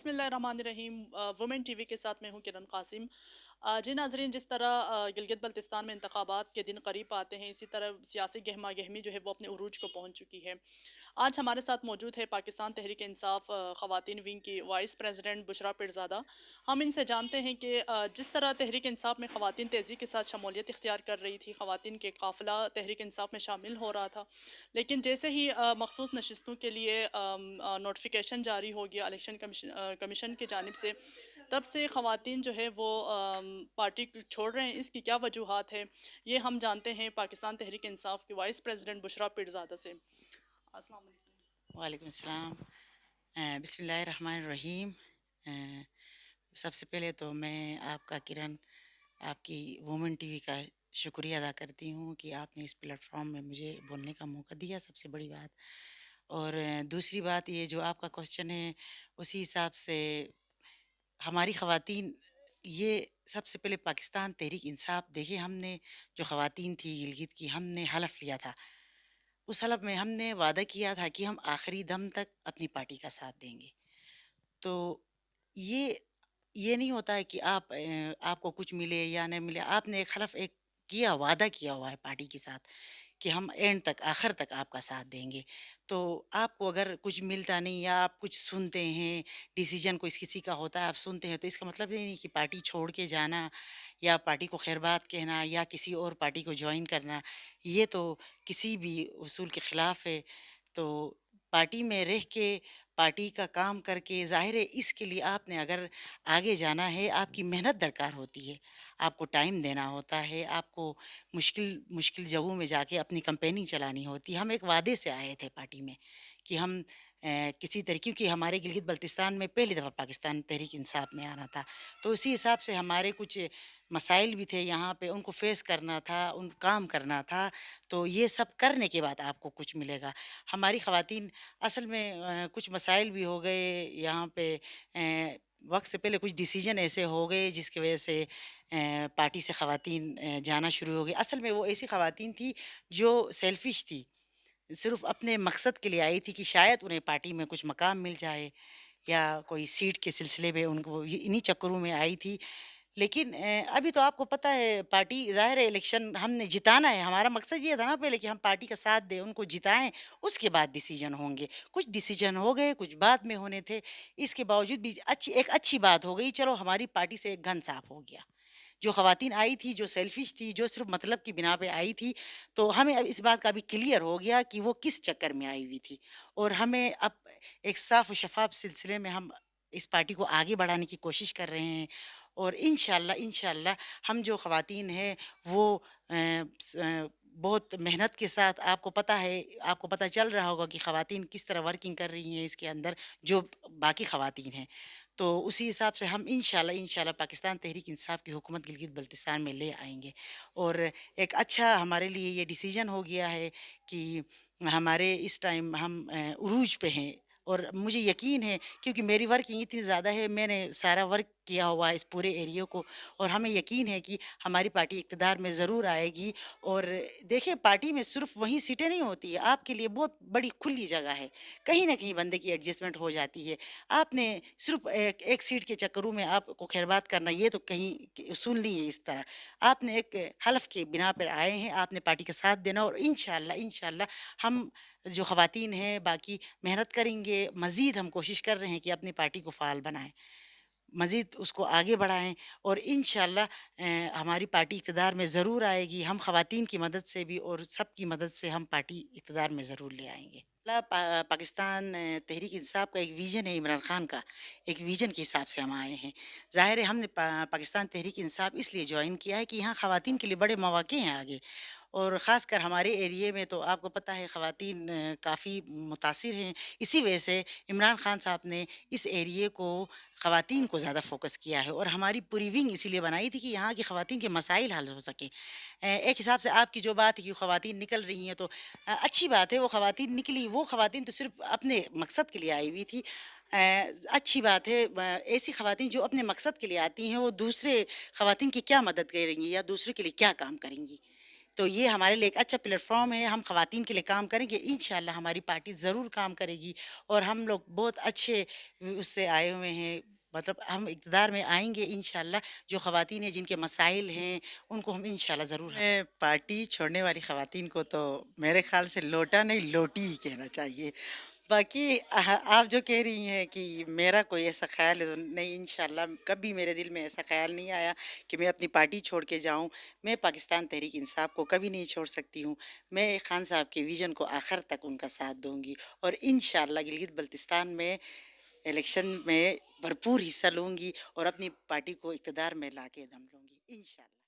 بسم اللہ الرحمن الرحیم۔ وومن ٹی وی کے ساتھ میں ہوں کرن قاسم۔ جی ناظرین، جس طرح گلگت بلتستان میں انتخابات کے دن قریب آتے ہیں، اسی طرح سیاسی گہما گہمی جو ہے وہ اپنے عروج کو پہنچ چکی ہے۔ آج ہمارے ساتھ موجود ہے پاکستان تحریک انصاف خواتین ونگ کی وائس پریزیڈنٹ بشریٰ پیرزادہ۔ ہم ان سے جانتے ہیں کہ جس طرح تحریک انصاف میں خواتین تیزی کے ساتھ شمولیت اختیار کر رہی تھی، خواتین کے قافلہ تحریک انصاف میں شامل ہو رہا تھا، لیکن جیسے ہی مخصوص نشستوں کے لیے نوٹیفیکیشن جاری ہو گیا الیکشن کمیشن کی جانب سے، تب سے خواتین جو ہے وہ پارٹی چھوڑ رہے ہیں۔ اس کی کیا وجوہات ہے، یہ ہم جانتے ہیں پاکستان تحریک انصاف کی وائس پریزیڈنٹ بشریٰ پیرزادہ سے۔ السلام علیکم۔ وعلیکم السلام۔ بسم اللہ الرحمن الرحیم۔ سب سے پہلے تو میں آپ کا کرن، آپ کی وومن ٹی وی کا شکریہ ادا کرتی ہوں کہ آپ نے اس پلیٹ فارم میں مجھے بولنے کا موقع دیا، سب سے بڑی بات۔ اور دوسری بات یہ جو آپ کا کوشچن ہے، اسی حساب سے ہماری خواتین، یہ سب سے پہلے پاکستان تحریک انصاف، دیکھیں ہم نے جو خواتین تھی گلگت کی، ہم نے حلف لیا تھا۔ اس حلف میں ہم نے وعدہ کیا تھا کہ ہم آخری دم تک اپنی پارٹی کا ساتھ دیں گے۔ تو یہ یہ نہیں ہوتا ہے کہ آپ کو کچھ ملے یا نہ ملے، آپ نے ایک حلف کیا، وعدہ کیا ہوا ہے پارٹی کے ساتھ کہ ہم اینڈ تک، آخر تک آپ کا ساتھ دیں گے۔ تو آپ کو اگر کچھ ملتا نہیں یا آپ کچھ سنتے ہیں، ڈیسیجن کوئی کسی کا ہوتا ہے آپ سنتے ہیں، تو اس کا مطلب یہ نہیں کہ پارٹی چھوڑ کے جانا یا پارٹی کو خیر بات کہنا یا کسی اور پارٹی کو جوائن کرنا، یہ تو کسی بھی اصول کے خلاف ہے۔ تو پارٹی میں رہ کے، پارٹی کا کام کر کے، ظاہر ہے اس کے لیے آپ نے اگر آگے جانا ہے، آپ کی محنت درکار ہوتی ہے، آپ کو ٹائم دینا ہوتا ہے، آپ کو مشکل مشکل جگہوں میں جا کے اپنی کمپیننگ چلانی ہوتی ہے۔ ہم ایک وعدے سے آئے تھے پارٹی میں کہ ہم کسی طریقے، کیونکہ ہمارے گلگت بلتستان میں پہلی دفعہ پاکستان تحریک انصاف نے آنا تھا، تو اسی حساب سے ہمارے کچھ مسائل بھی تھے یہاں پہ، ان کو فیس کرنا تھا، ان کام کرنا تھا۔ تو یہ سب کرنے کے بعد آپ کو کچھ ملے گا۔ ہماری خواتین اصل میں کچھ مسائل بھی ہو گئے یہاں پہ، وقت سے پہلے کچھ ڈیسیجن ایسے ہو گئے جس کی وجہ سے پارٹی سے خواتین جانا شروع ہو گئی۔ اصل میں وہ ایسی خواتین تھی جو سیلفش تھی، صرف اپنے مقصد کے لیے آئی تھی کہ شاید انہیں پارٹی میں کچھ مقام مل جائے یا کوئی سیٹ کے سلسلے میں، ان کو انہی چکروں میں آئی تھی۔ لیکن ابھی تو آپ کو پتہ ہے پارٹی، ظاہر ہے الیکشن ہم نے جتانا ہے، ہمارا مقصد یہ تھا نا پہلے کہ ہم پارٹی کا ساتھ دیں، ان کو جتائیں، اس کے بعد ڈیسیجن ہوں گے۔ کچھ ڈیسیجن ہو گئے، کچھ بعد میں ہونے تھے، اس کے باوجود بھی ایک اچھی بات ہو گئی، چلو ہماری پارٹی سے ایک گن صاف ہو گیا۔ جو خواتین آئی تھی، جو سیلفش تھی، جو صرف مطلب کی بنا پہ آئی تھی، تو ہمیں اب اس بات کا بھی کلیئر ہو گیا کہ وہ کس چکر میں آئی ہوئی تھی، اور ہمیں اب ایک صاف و شفاف سلسلے میں ہم اس پارٹی کو آگے بڑھانے کی کوشش کر رہے ہیں۔ اور انشاءاللہ ہم جو خواتین ہیں وہ بہت محنت کے ساتھ، آپ کو پتہ ہے، آپ کو پتہ چل رہا ہوگا کہ خواتین کس طرح ورکنگ کر رہی ہیں اس کے اندر، جو باقی خواتین ہیں۔ تو اسی حساب سے ہم انشاءاللہ پاکستان تحریک انصاف کی حکومت گلگت بلتستان میں لے آئیں گے۔ اور ایک اچھا ہمارے لیے یہ ڈیسیجن ہو گیا ہے کہ ہمارے اس ٹائم ہم عروج پہ ہیں، اور مجھے یقین ہے کیونکہ میری ورکنگ اتنی زیادہ ہے، میں نے سارا ورک کیا ہوا ہے اس پورے ایریے کو، اور ہمیں یقین ہے کہ ہماری پارٹی اقتدار میں ضرور آئے گی۔ اور دیکھیں پارٹی میں صرف وہیں سیٹیں نہیں ہوتی ہے، آپ کے لیے بہت بڑی کھلی جگہ ہے، کہیں نہ کہیں بندے کی ایڈجسٹمنٹ ہو جاتی ہے۔ آپ نے صرف ایک سیٹ کے چکروں میں آپ کو خیربات کرنا، یہ تو کہیں اصول نہیں ہے اس طرح۔ آپ نے ایک حلف کے بنا پر آئے ہیں، آپ نے پارٹی کا ساتھ دینا، اور انشاءاللہ ہم جو خواتین ہیں باقی محنت کریں گے، مزید ہم کوشش کر رہے ہیں کہ اپنی پارٹی کو فعال بنائیں، مزید اس کو آگے بڑھائیں، اور انشاءاللہ ہماری پارٹی اقتدار میں ضرور آئے گی۔ ہم خواتین کی مدد سے بھی اور سب کی مدد سے ہم پارٹی اقتدار میں ضرور لے آئیں گے۔ پاکستان تحریک انصاف کا ایک ویژن ہے، عمران خان کا ایک ویژن کے حساب سے ہم آئے ہیں۔ ظاہر ہے ہم نے پاکستان تحریک انصاف اس لیے جوائن کیا ہے کہ یہاں خواتین کے لیے بڑے مواقع ہیں آگے، اور خاص کر ہمارے ایریے میں تو آپ کو پتہ ہے خواتین کافی متاثر ہیں۔ اسی وجہ سے عمران خان صاحب نے اس ایریے کو، خواتین کو زیادہ فوکس کیا ہے، اور ہماری پوری ونگ اسی لیے بنائی تھی کہ یہاں کی خواتین کے مسائل حل ہو سکیں۔ ایک حساب سے آپ کی جو بات ہے کہ خواتین نکل رہی ہیں، تو اچھی بات ہے، وہ خواتین نکلی، وہ خواتین تو صرف اپنے مقصد کے لیے آئی ہوئی تھی۔ اچھی بات ہے، ایسی خواتین جو اپنے مقصد کے لیے آتی ہیں وہ دوسرے خواتین کی کیا مدد کریں گی یا دوسرے کے لیے کیا کام کریں گی؟ تو یہ ہمارے لیے ایک اچھا پلیٹ فارم ہے، ہم خواتین کے لیے کام کریں گے، انشاءاللہ ہماری پارٹی ضرور کام کرے گی، اور ہم لوگ بہت اچھے اس سے آئے ہوئے ہیں، مطلب ہم اقتدار میں آئیں گے انشاءاللہ، جو خواتین ہیں جن کے مسائل ہیں ان کو ہم انشاءاللہ ضرور میں پارٹی چھوڑنے والی خواتین کو تو میرے خیال سے لوٹا نہیں لوٹی ہی کہنا چاہیے۔ باقی آپ جو کہہ رہی ہیں کہ میرا کوئی ایسا خیال ہے تو نہیں، انشاءاللہ کبھی میرے دل میں ایسا خیال نہیں آیا کہ میں اپنی پارٹی چھوڑ کے جاؤں۔ میں پاکستان تحریک انصاف کو کبھی نہیں چھوڑ سکتی ہوں، میں خان صاحب کے ویژن کو آخر تک ان کا ساتھ دوں گی، اور انشاءاللہ گلگت بلتستان میں الیکشن میں بھرپور حصہ لوں گی اور اپنی پارٹی کو اقتدار میں لا کے دم لوں گی انشاءاللہ۔